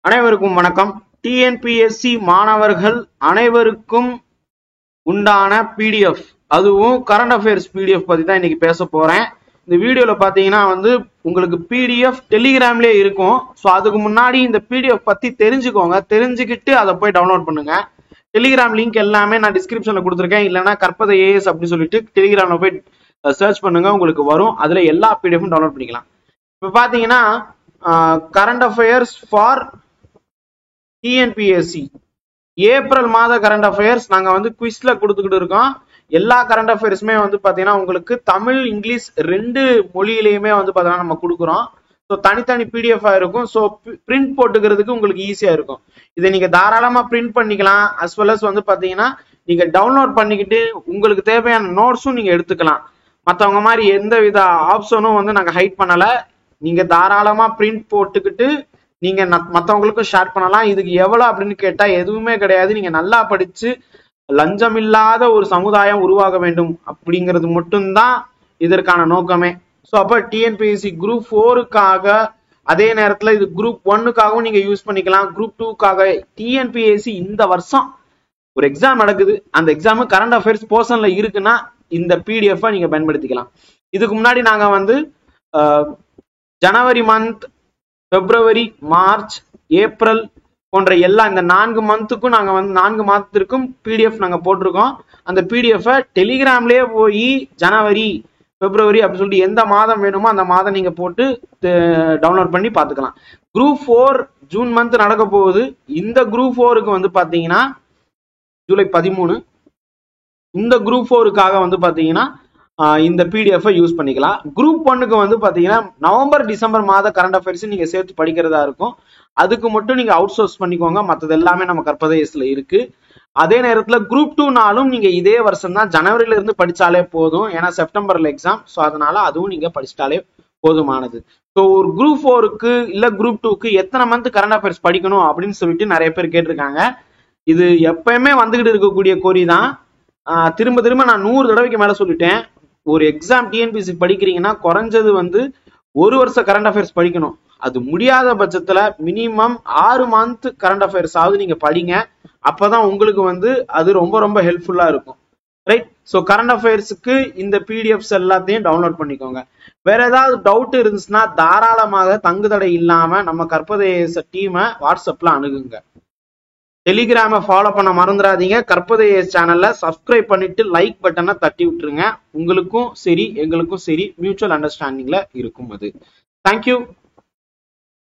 அனைவருக்கும் வணக்கம். டிஎன்பிஎஸ்சி மாணவர்கள் அனைவருக்கும் உண்டான பிடிஎஃப், அதுவும் கரண்ட் அஃபேர்ஸ் பிடிஎஃப் பத்தி தான் இன்னைக்கு பேச போறேன். இந்த வீடியோல பாத்தீங்கன்னா உங்களுக்கு பிடிஎஃப் டெலிகிராம்லயே இருக்கும். ஸோ அதுக்கு முன்னாடி இந்த பிடிஎஃப் பத்தி தெரிஞ்சுக்கோங்க, தெரிஞ்சுக்கிட்டு அதை போய் டவுன்லோட் பண்ணுங்க. டெலிகிராம் லிங்க் எல்லாமே நான் டிஸ்கிரிப்ஷன்ல கொடுத்துருக்கேன். இல்லைன்னா கற்பதை ஏஎஸ் அப்படின்னு சொல்லிட்டு டெலிகிராம்ல போய் சர்ச் பண்ணுங்க, உங்களுக்கு வரும். அதுல எல்லா பிடிஎஃப்பும் டவுன்லோட் பண்ணிக்கலாம். இப்ப பாத்தீங்கன்னா current affairs for TNPSC April மாத கரண்ட் அஃபேர்ஸ் நாங்க குவிஸ்ல கொடுத்துக்கிட்டு இருக்கோம். எல்லா கரண்ட் அஃபேர்ஸுமே பாத்தீங்கன்னா உங்களுக்கு தமிழ் இங்கிலீஷ் ரெண்டு மொழியிலையுமே பாத்தீங்கன்னா நம்ம கொடுக்குறோம். ஸோ தனித்தனி பிடிஎஃப் இருக்கும். ஸோ பிரிண்ட் போட்டுக்கிறதுக்கு உங்களுக்கு ஈஸியா இருக்கும். இதை நீங்க தாராளமா பிரிண்ட் பண்ணிக்கலாம். அஸ் வெல் அஸ் பாத்தீங்கன்னா நீங்க டவுன்லோட் பண்ணிக்கிட்டு உங்களுக்கு தேவையான நோட்ஸும் நீங்க எடுத்துக்கலாம். மற்றவங்க மாதிரி எந்த வித ஆப்ஷனும் நாங்க ஹைட் பண்ணல. நீங்க தாராளமா பிரிண்ட் போட்டுக்கிட்டு நீங்க மற்றவங்களுக்கும் ஷேர் பண்ணலாம். இதுக்கு எவ்வளவு அப்படின்னு கேட்டா எதுவுமே கிடையாது. நீங்க நல்லா படிச்சு லஞ்சம் இல்லாத ஒரு சமுதாயம் உருவாக வேண்டும் அப்படிங்கிறது மட்டும்தான் இதற்கான நோக்கமே. ஸோ அப்ப டிஎன்பிஎஸ்சி குரூப் 4க்காக, அதே நேரத்துல இது குரூப் 1க்காகவும் நீங்க யூஸ் பண்ணிக்கலாம். குரூப் 2க்காக டிஎன்பிஎஸ்சி இந்த வருஷம் ஒரு எக்ஸாம் நடக்குது. அந்த எக்ஸாம் கரண்ட் அஃபேர்ஸ் போர்ஷன்ல இருக்குன்னா இந்த பிடிஎஃப் நீங்க பயன்படுத்திக்கலாம். இதுக்கு முன்னாடி நாங்க ஜனவரி மந்த், பிப்ரவரி, மார்ச், ஏப்ரல் போன்ற எல்லா இந்த 4 மந்த்துக்கும் நாங்க 4 மாதத்திற்கும் பிடிஎஃப் நாங்க போட்டிருக்கோம். அந்த பிடிஎஃப் டெலிகிராம்லயே போய் ஜனவரி, பிப்ரவரி அப்படின்னு சொல்லிட்டு எந்த மாதம் வேணுமோ அந்த மாதம் நீங்க போட்டு டவுன்லோட் பண்ணி பாத்துக்கலாம். குரூப் 4 ஜூன் மந்த் நடக்க போகுது. இந்த குரூப் 4க்கு பாத்தீங்கன்னா ஜூலை 13. இந்த குரூப் 4க்காக பாத்தீங்கன்னா இந்த பிடிஎஃப் யூஸ் பண்ணிக்கலாம். குரூப் 1க்கு பாத்தீங்கன்னா நவம்பர் டிசம்பர் மாத கரண்ட் அஃபேர்ஸ் நீங்க சேர்த்து படிக்கிறதா இருக்கும். அதுக்கு மட்டும் நீங்க அவுட் சோர்ஸ் பண்ணிக்கோங்க. மற்றது எல்லாமே நம்ம கற்பதேசத்துல இருக்கு. அதே நேரத்துல குரூப் 2னாலும் நீங்க இதே வருஷம் தான் ஜனவரியில இருந்து படிச்சாலே போதும். ஏன்னா செப்டம்பர்ல எக்ஸாம். ஸோ அதனால அதுவும் நீங்க படிச்சிட்டாலே போதுமானது. ஸோ ஒரு குரூப் 4க்கு இல்ல குரூப் 2க்கு எத்தனை மந்த் கரண்ட் அஃபேர்ஸ் படிக்கணும் அப்படின்னு சொல்லிட்டு நிறைய பேர் கேட்டிருக்காங்க. இது எப்பயுமே வந்துகிட்டு இருக்கக்கூடிய கோரி தான். திரும்ப திரும்ப நான் 100 தடவைக்கு மேல சொல்லிட்டேன். ஒரு எக்ஸாம் டிஎன்பிஎஸ்சி படிக்கிறீங்கன்னா குறைஞ்சது ஒரு வருஷம் கரண்ட் அஃபேர்ஸ் படிக்கணும். அது முடியாத பட்சத்துல மினிமம் 6 மந்த் கரண்ட் அஃபேர்ஸ் ஆகுது நீங்க படிங்க. அப்பதான் உங்களுக்கு அது ரொம்ப ரொம்ப ஹெல்ப்ஃபுல்லா இருக்கும். ரைட். ஸோ கரண்ட் அஃபேர்ஸுக்கு இந்த பிடிஎஃப்ஸ் எல்லாத்தையும் டவுன்லோட் பண்ணிக்கோங்க. வேற ஏதாவது டவுட் இருந்துச்சுன்னா தாராளமாக தங்குதடை இல்லாம நம்ம கற்பதேச டீமை வாட்ஸ்அப்ல அணுகுங்க. டெலிகிராம ஃபாலோ பண்ண மறந்துடாதீங்க. கற்பதேச சேனல்ல சப்ஸ்கிரைப் பண்ணிட்டு லைக் பட்டனை தட்டி விட்டுருங்க. உங்களுக்கும் சரி எங்களுக்கும் சரி மியூச்சுவல் அண்டர்ஸ்டாண்டிங்ல இருக்கும் அது. தேங்க்யூ.